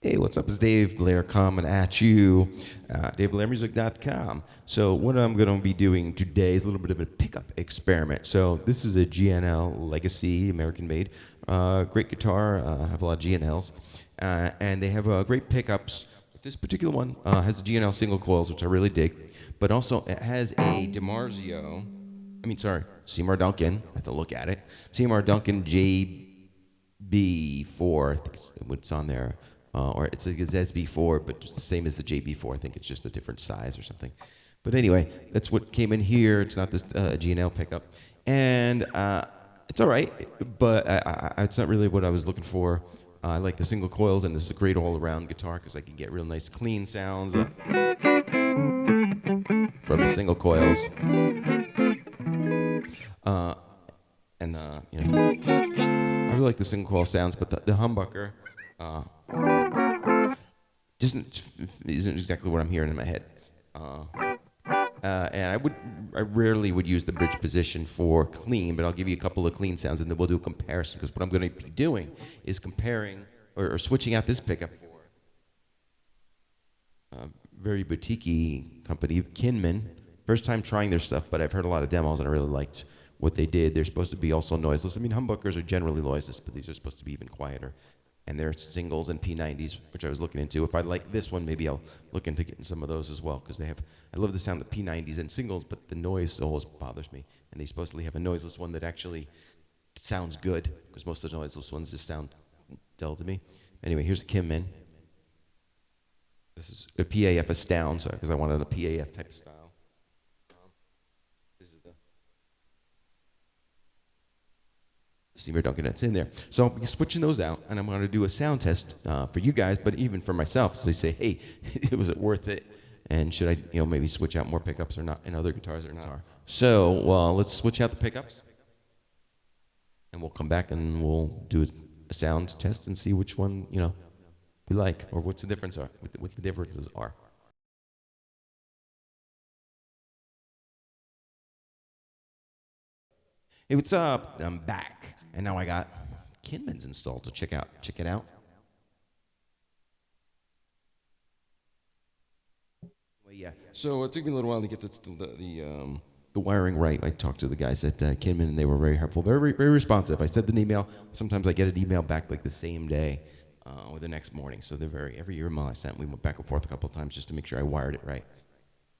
Hey, what's up? It's Dave Blair coming at you, DaveBlairMusic.com. So what I'm going to be doing today is a little bit of a pickup experiment. So this is a GNL Legacy, American-made, great guitar. I have a lot of GNLs, and they have great pickups. This particular one has the GNL single coils, which I really dig, but also it has a Seymour Duncan. I have to look at it. Seymour Duncan JB4, I think it's on there. Or it's SB4, but just the same as the JB4. I think it's just a different size or something. But anyway, that's what came in here. It's not this GNL pickup. And it's all right, but it's not really what I was looking for. I like the single coils, and this is a great all-around guitar because I can get real nice clean sounds from the single coils. I really like the single coil sounds, but the humbucker isn't exactly what I'm hearing in my head. And I rarely would use the bridge position for clean, but I'll give you a couple of clean sounds, and then we'll do a comparison, because what I'm going to be doing is comparing or switching out this pickup for a very boutique-y company, Kinman. First time trying their stuff, but I've heard a lot of demos, and I really liked what they did. They're supposed to be also noiseless. I mean, humbuckers are generally noiseless, but these are supposed to be even quieter. And they're singles and P90s, which I was looking into. If I like this one, maybe I'll look into getting some of those as well, because I love the sound of P90s and singles, but the noise always bothers me. And they supposedly have a noiseless one that actually sounds good, because most of the noiseless ones just sound dull to me. Anyway, here's a Kinman. This is a PAF Astound, because I wanted a PAF type of style. This is the Seymour Duncan that's in there. So I'll be switching those out, and I'm going to do a sound test for you guys, but even for myself. So they say, hey, was it worth it? And should I, maybe switch out more pickups or not, and other guitars or not? So, let's switch out the pickups, and we'll come back and we'll do a sound test and see which one, we like, or what the differences are. Hey, what's up? I'm back. And now I got Kinman's installed, so check it out. Well, yeah. So it took me a little while to get the wiring right. I talked to the guys at Kinman, and they were very helpful, very, very responsive. I sent an email. Sometimes I get an email back like the same day or the next morning. So they're every email I sent, we went back and forth a couple of times just to make sure I wired it right.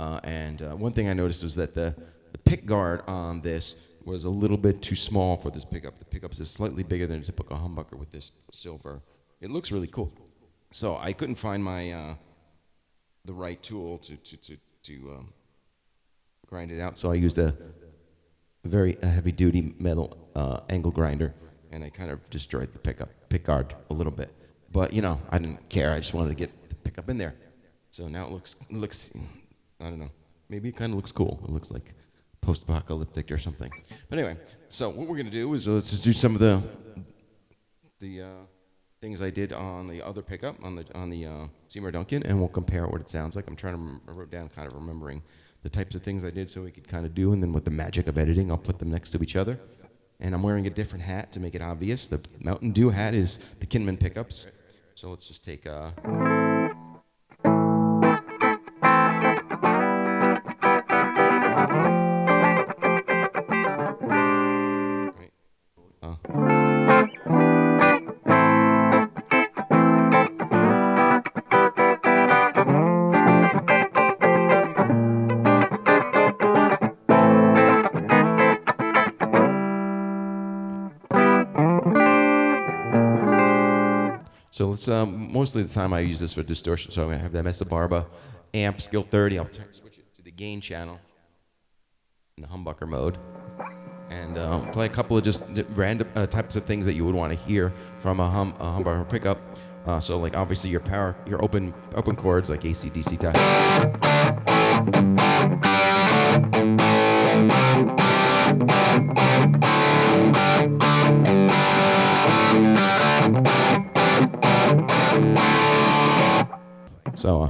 And one thing I noticed was that the pick guard on this was a little bit too small for this pickup. The pickup is slightly bigger than a typical humbucker with this silver. It looks really cool. So I couldn't find my the right tool to grind it out. So I used a very heavy-duty metal angle grinder, and I kind of destroyed the pick guard a little bit. But I didn't care. I just wanted to get the pickup in there. So now it looks I don't know. Maybe it kind of looks cool. It looks like post-apocalyptic or something. But anyway, so what we're going to do is let's just do some of the things I did on the other pickup, on the Seymour Duncan, and we'll compare what it sounds like. I'm trying to write down kind of remembering the types of things I did so we could kind of do, and then with the magic of editing, I'll put them next to each other. And I'm wearing a different hat to make it obvious. The Mountain Dew hat is the Kinman pickups. So let's just take So let's, mostly the time I use this for distortion, so I'm going to have that Mesa Barba amp, Skill 30. I'll switch it to the gain channel in the humbucker mode, and play a couple of just random types of things that you would want to hear from a humbucker pickup. So like obviously your open chords like AC/DC type. So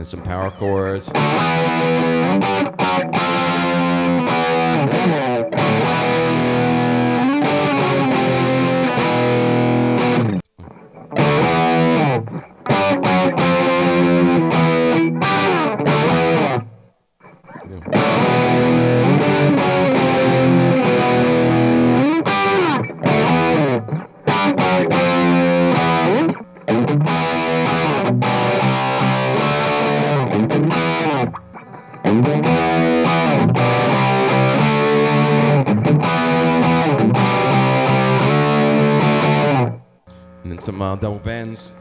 some power chords. And then some double bends.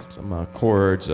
Some chords.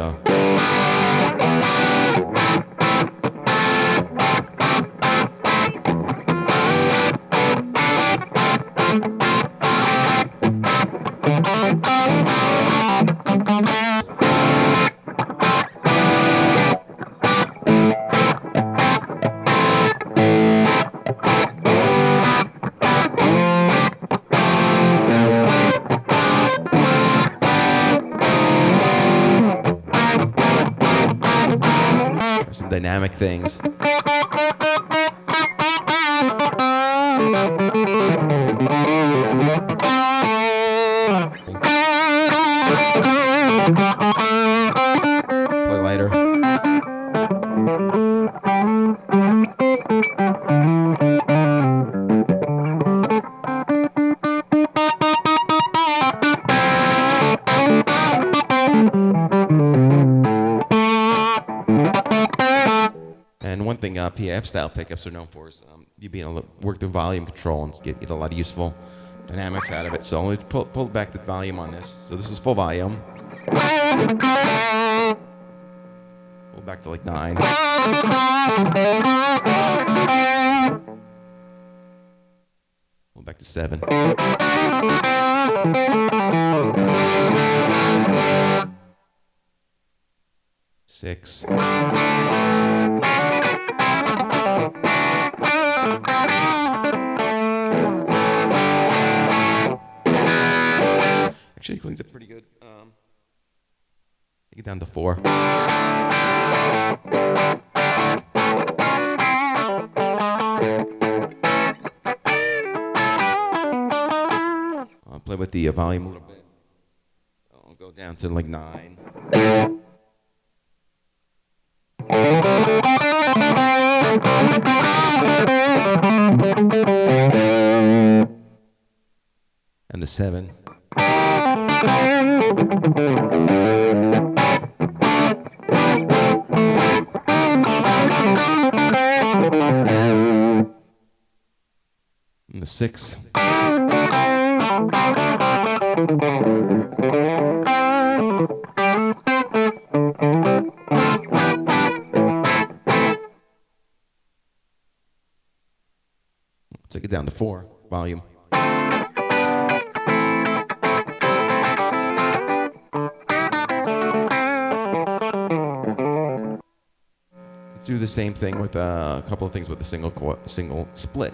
Some dynamic things. Play lighter. And one thing PAF style pickups are known for is you being able to work the volume control and get a lot of useful dynamics out of it. So let's pull back the volume on this. So this is full volume. Pull back to like 9. Pull back to 7. 6. Actually, it cleans it pretty good. Take it down to 4. I'll play with the volume a little bit. I'll go down to like 9. And the 7. And the 6. Take it down to 4 volume. Let's do the same thing with a couple of things with the single split,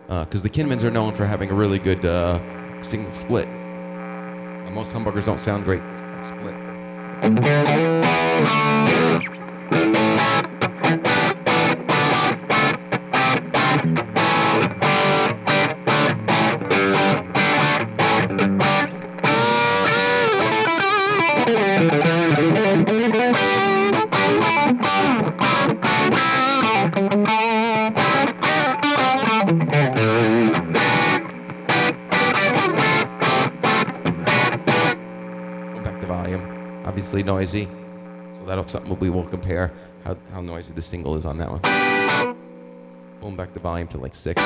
because the Kinmans are known for having a really good single split. Most humbuckers don't sound great split. obviously noisy. So that's something we will compare how noisy the single is on that one. Pulling back the volume to like 6.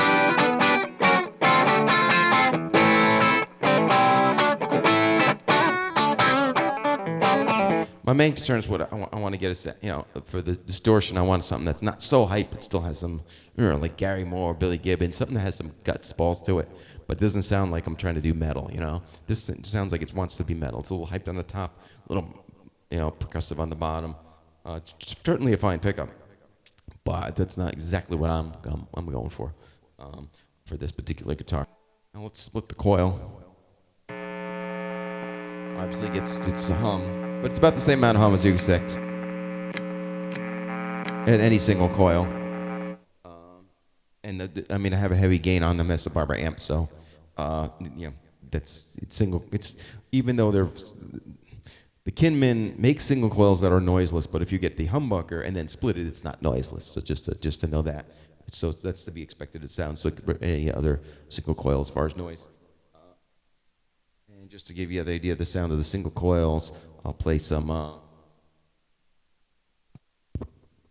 My main concern is what I want to get for the distortion. I want something that's not so hype, but still has some, like Gary Moore, Billy Gibbons, something that has some guts, balls to it, but it doesn't sound like I'm trying to do metal. This sounds like it wants to be metal. It's a little hyped on the top, a little, percussive on the bottom. It's certainly a fine pickup, but that's not exactly what I'm going for this particular guitar. Now let's split the coil. Obviously, it's a hum. But it's about the same amount of hum as you expect at any single coil. And I have a heavy gain on the Mesa Barbara amp, so it's single. It's even though the Kinman makes single coils that are noiseless, but if you get the humbucker and then split it, it's not noiseless. So just to know that. So that's to be expected. It sounds like any other single coil as far as noise. And just to give you the idea of the sound of the single coils, I'll play some.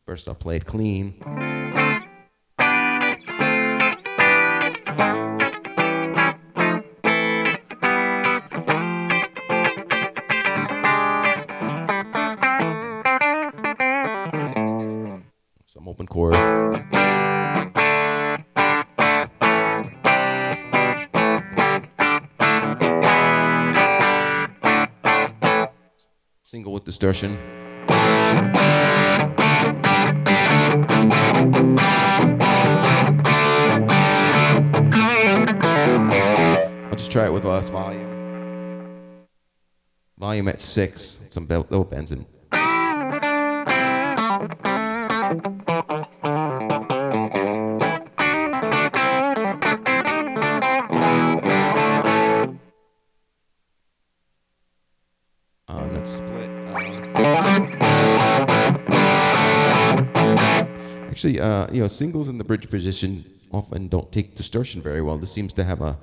First, I'll play it clean. Some open chords. Single with distortion. I'll just try it with less volume. Volume at 6. Some low bends in. Let's split. Actually, singles in the bridge position often don't take distortion very well. This seems to have a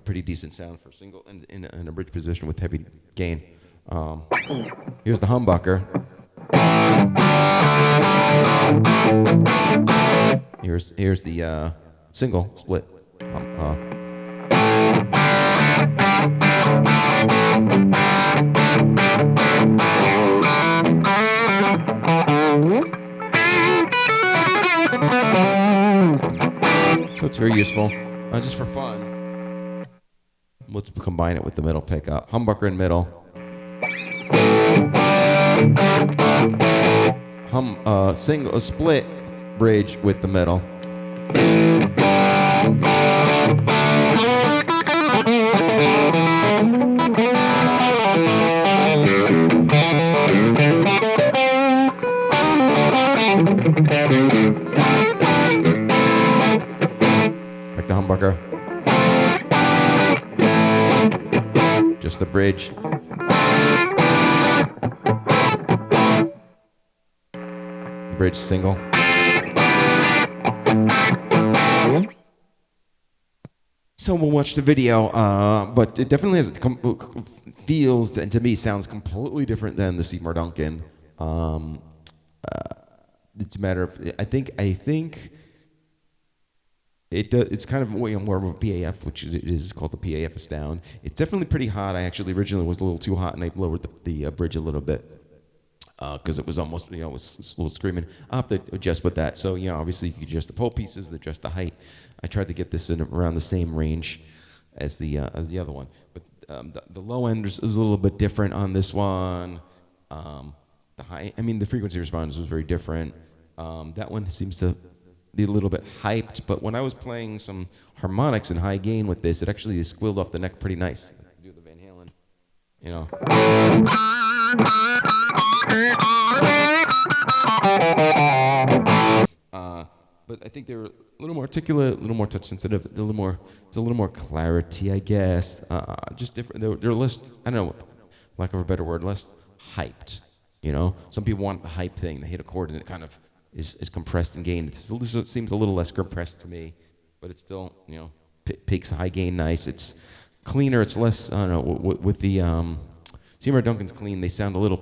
pretty decent sound for single in a bridge position with heavy gain. Here's the humbucker. Here's the single split. So it's very useful, just for fun. Let's combine it with the middle pickup. Humbucker in middle. Single split bridge with the middle. Back to humbucker. Just the bridge. Bridge single. So we'll watch the video, but it definitely feels and to me sounds completely different than the Seymour Duncan. It's a matter of I think it's kind of more of a PAF, which it is called the PAF Astound. It's definitely pretty hot. I actually originally was a little too hot, and I lowered the bridge a little bit because it was almost it was a little screaming. I'll have to adjust with that. So obviously you can adjust the pole pieces, adjust the height. I tried to get this in around the same range as the other one, but the low end is a little bit different on this one. The high, the frequency response was very different. That one seems to be a little bit hyped, but when I was playing some harmonics and high gain with this, it actually squealed off the neck pretty nice. Do the Van Halen, But I think they're a little more articulate, a little more touch sensitive, it's a little more clarity, I guess. Just different. They're less, I don't know, lack of a better word, less hyped. Some people want the hype thing. They hit a chord and it kind of is compressed and gained. This seems a little less compressed to me, but it's still, peaks high gain nice. It's cleaner. It's less, I don't know, with the Seymour Duncan's clean. They sound a little,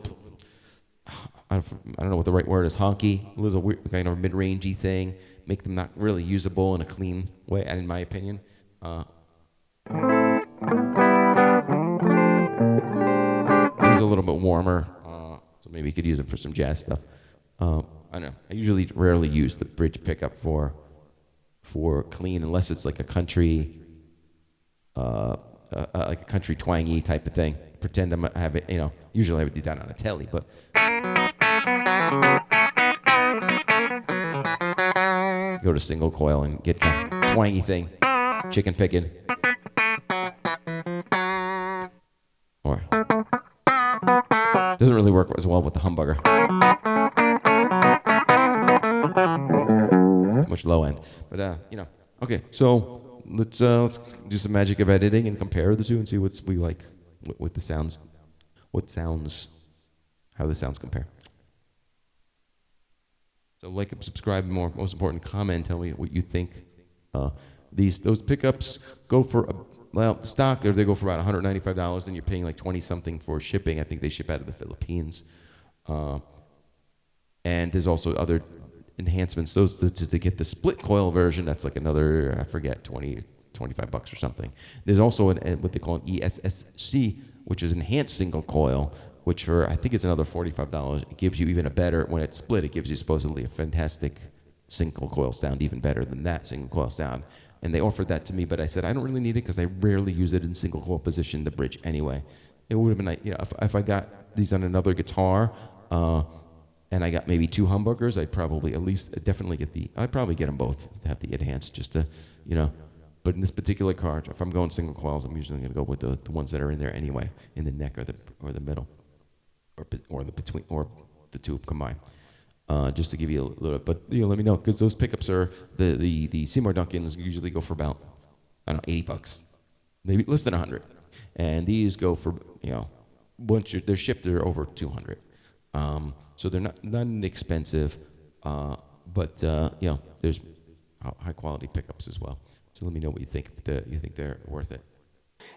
I don't know what the right word is, honky, a little weird, kind of mid-rangey thing, make them not really usable in a clean way, in my opinion. He's a little bit warmer, so maybe you could use them for some jazz stuff. I don't know. I usually rarely use the bridge pickup for clean, unless it's like a country, like a country twangy type of thing. Pretend I have it, usually I would do that on a telly, but go to single coil and get kind of twangy thing, chicken picking. Or doesn't really work as well with the humbucker. Too much low end, but okay. So let's do some magic of editing and compare the two and see what the sounds, how the sounds compare. So like and subscribe, most important, comment, tell me what you think. Those pickups go for stock, or they go for about $195, and you're paying like 20 something for shipping. I think they ship out of the Philippines. And there's also other enhancements. Those to get the split coil version, that's like another, I forget, 20, 25 bucks or something. There's also what they call an ESSC, which is enhanced single coil, which for, I think it's another $45. It gives you even a better, when it's split, it gives you supposedly a fantastic single coil sound, even better than that single coil sound. And they offered that to me, but I said, I don't really need it because I rarely use it in single coil position, the bridge anyway. It would have been like, if I got these on another guitar, and I got maybe 2 humbuckers, I'd probably I'd probably get them both to have the enhanced, just to, but in this particular car, if I'm going single coils, I'm usually going to go with the ones that are in there anyway, in the neck or the middle, or the between, or the two combined. Just to give you a little bit, but let me know, because those pickups are the Seymour Duncans usually go for about, I don't know, $80, maybe less than 100, and these go for once they're shipped, they're over 200. So they're not inexpensive, but there's high quality pickups as well. So let me know what you think, if you think they're worth it.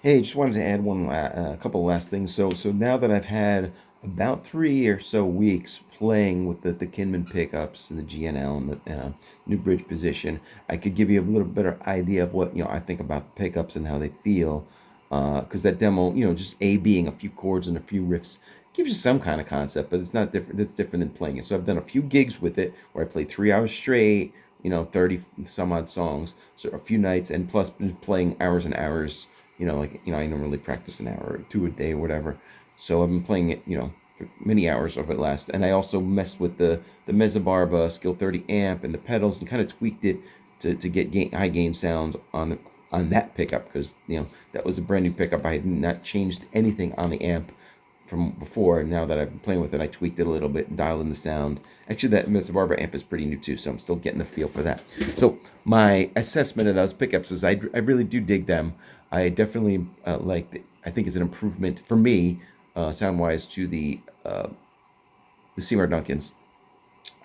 Hey, just wanted to add a couple of last things. So now that I've had about 3 or so weeks playing with the Kinman pickups and the GNL and the new bridge position, I could give you a little better idea of what I think about pickups and how they feel. Because that demo, just A-Bing a few chords and a few riffs gives you some kind of concept, but it's not different. It's different than playing it. So I've done a few gigs with it where I played 3 hours straight, 30 some odd songs, so a few nights, and plus playing hours and hours. I normally practice an hour or 2 a day or whatever. So I've been playing it, for many hours of it last. And I also messed with the Mezzabarba Skill 30 amp and the pedals and kind of tweaked it to get high gain sound on that pickup, because that was a brand new pickup. I had not changed anything on the amp from before. Now that I've been playing with it, I tweaked it a little bit and dialed in the sound. Actually, that Mezzabarba amp is pretty new too, so I'm still getting the feel for that. So my assessment of those pickups is I really do dig them. I definitely I think it's an improvement for me, sound-wise, to the Seymour Duncans.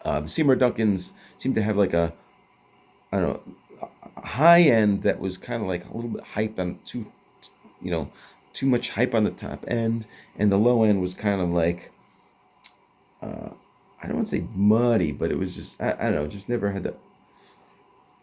The Seymour Duncans seem to have like a high end that was kind of like a little bit hyped on too much hype on the top end, and the low end was kind of like I don't want to say muddy, but it was just I don't know, just never had the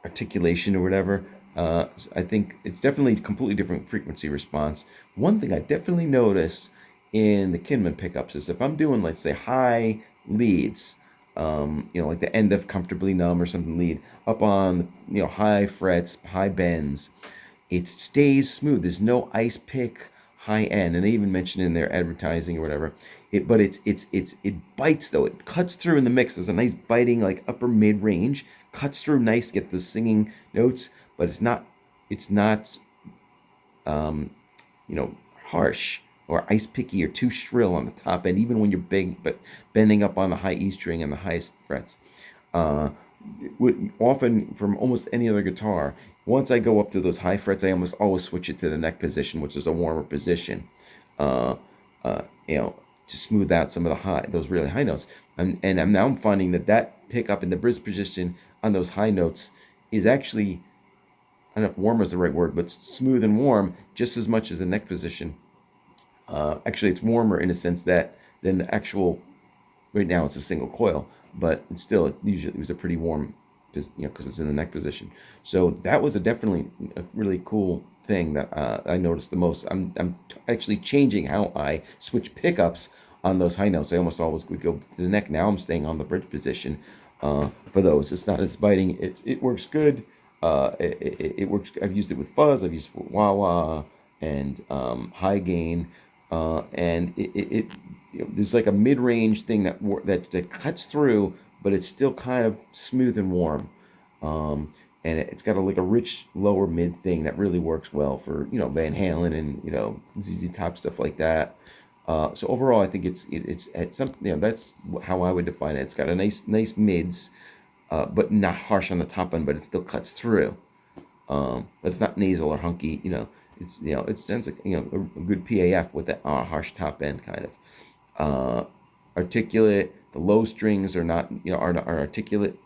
articulation or whatever. I think it's definitely a completely different frequency response. One thing I definitely notice in the Kinman pickups is if I'm doing, let's say, high leads, like the end of Comfortably Numb or something lead, up on, high frets, high bends, it stays smooth. There's no ice pick high end. And they even mention in their advertising or whatever, it bites though. It cuts through in the mix. There's a nice biting, like upper mid range, cuts through nice, get the singing notes, but it's not harsh or ice picky or too shrill on the top end, even when you're big, but bending up on the high E string and the highest frets. Often from almost any other guitar, once I go up to those high frets, I almost always switch it to the neck position, which is a warmer position, to smooth out some of those really high notes. And I'm finding that pickup in the bridge position on those high notes is actually, I don't know if warm is the right word, but smooth and warm just as much as the neck position. Actually, it's warmer in a sense that than the actual. Right now, it's a single coil, but it's still usually it was a pretty warm, because it's in the neck position. So that was definitely a really cool thing that I noticed the most. Actually changing how I switch pickups on those high notes. I almost always would go to the neck. Now I'm staying on the bridge position for those. It's not as biting. It works good. It works. I've used it with fuzz. I've used it with wah wah and high gain, and there's like a mid-range thing that cuts through, but it's still kind of smooth and warm. And it's got like a rich lower mid thing that really works well for Van Halen and ZZ Top stuff like that. So overall, I think it's something that's how I would define it. It's got a nice mids, but not harsh on the top end, but it still cuts through. But it's not nasal or hunky. It sounds like a good PAF with that harsh top end kind of. Articulate. The low strings are not are articulate.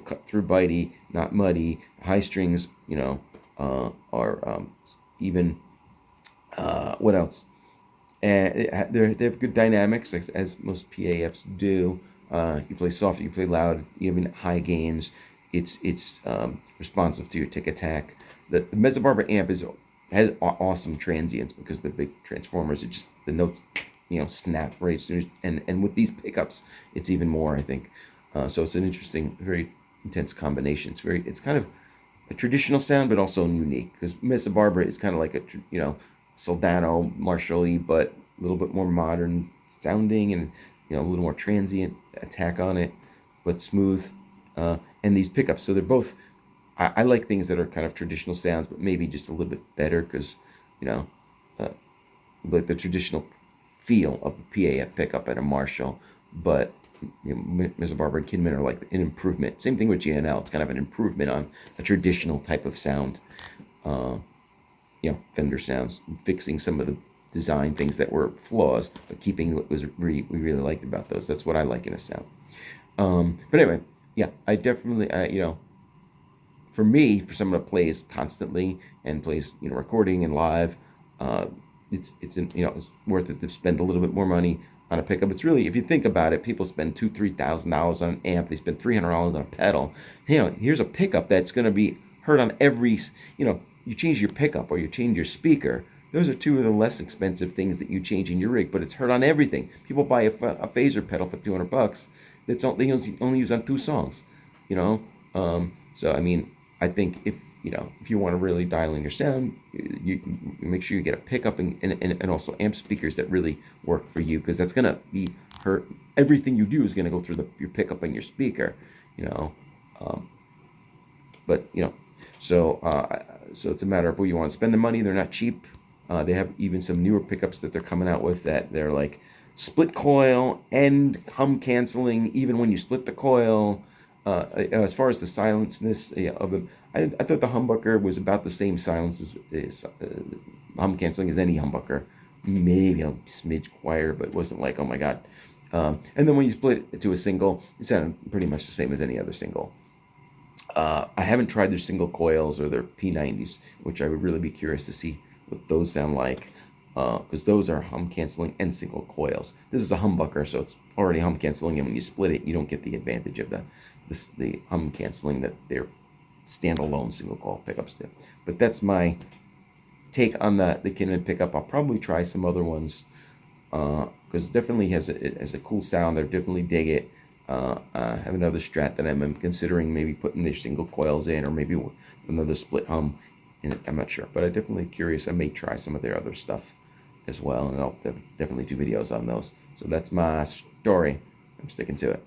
Cut through bitey, not muddy. High strings are even. What else? And they have good dynamics, as most PAFs do. You play soft, you play loud, even high gains. It's responsive to your tick attack. The Mesobarber amp has awesome transients because the big transformers. It just the notes snap right as soon as, and with these pickups, it's even more, I think. So it's an interesting, very intense combination. It's kind of a traditional sound, but also unique because Mesobarber is kind of like a Soldano, Marshall-y, but a little bit more modern sounding and a little more transient attack on it, but smooth. And these pickups, so they're both. I like things that are kind of traditional sounds, but maybe just a little bit better because, like the traditional feel of a PAF pickup at a Marshall, but Mesobarber and Kinman are like an improvement. Same thing with GNL. It's kind of an improvement on a traditional type of sound. Fender sounds, fixing some of the design things that were flaws, but keeping what we really liked about those. That's what I like in a sound. But anyway, yeah, I definitely, for me, for someone that plays constantly and plays, recording and live, it's worth it to spend a little bit more money on a pickup. It's really, if you think about it, people spend $2,000-$3,000 on an amp. They spend $300 on a pedal. Here's a pickup that's going to be heard on every, you change your pickup or you change your speaker. Those are two of the less expensive things that you change in your rig, but it's heard on everything. People buy a phaser pedal for $200. That's they only use on 2 songs, So I mean, I think if you want to really dial in your sound, you make sure you get a pickup and also amp speakers that really work for you, because that's gonna be heard. Everything you do is gonna go through your pickup and your speaker, But so it's a matter of where you want to spend the money. They're not cheap. They have even some newer pickups that they're coming out with that they're like split coil and hum canceling even when you split the coil. As far as the silenceness of them, I thought the humbucker was about the same silence as hum canceling as any humbucker. Maybe a smidge quieter, but it wasn't like, oh my god. And then when you split it to a single, it sounded pretty much the same as any other single. I haven't tried their single coils or their P90s, which I would really be curious to see what those sound like, because those are hum canceling and single coils. This is a humbucker, so it's already hum canceling, and when you split it, you don't get the advantage of the hum canceling that their standalone single coil pickups do. But that's my take on the Kinman pickup. I'll probably try some other ones because it definitely has a cool sound. I definitely dig it. I have another Strat that I'm considering maybe putting their single coils in, or maybe another split hum. And I'm not sure, but I'm definitely curious. I may try some of their other stuff as well, and I'll definitely do videos on those. So that's my story. I'm sticking to it.